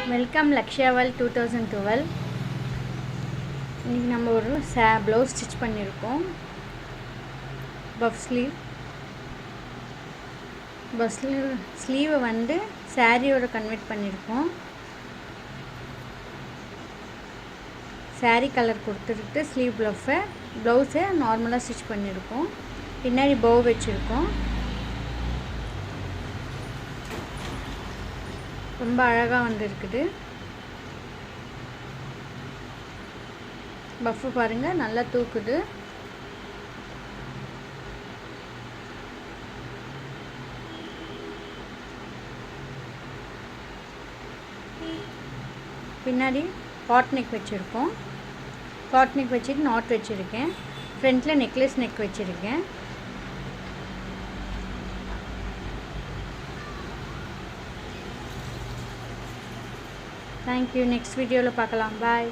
Welcome லக்ஷயாவல் 2012. இன்றைக்கி நம்ம ஒரு ப்ளவுஸ் ஸ்டிச் பண்ணியிருக்கோம். பஃப் ஸ்லீவை வந்து சாரியோட கன்வெர்ட் பண்ணியிருக்கோம். சாரீ கலர் கொடுத்துட்டு ஸ்லீவ் ப்ளவுஸை நார்மலாக ஸ்டிச் பண்ணியிருக்கோம். பின்னாடி போ வச்சுருக்கோம். ரொம்ப அழகாக வந்துருக்குது. பஃப்பு பாருங்கள், நல்லா தூக்குது. பின்னாடி பாட் நெக் வச்சுருக்கோம். பாட் நெக் வச்சுட்டு நாட் வச்சுருக்கேன். ஃப்ரண்ட்டில் நெக்லஸ் நெக் வச்சுருக்கேன். தேங்க்யூ. நெக்ஸ்ட் வீடியோவில் பார்க்கலாம். பாய்.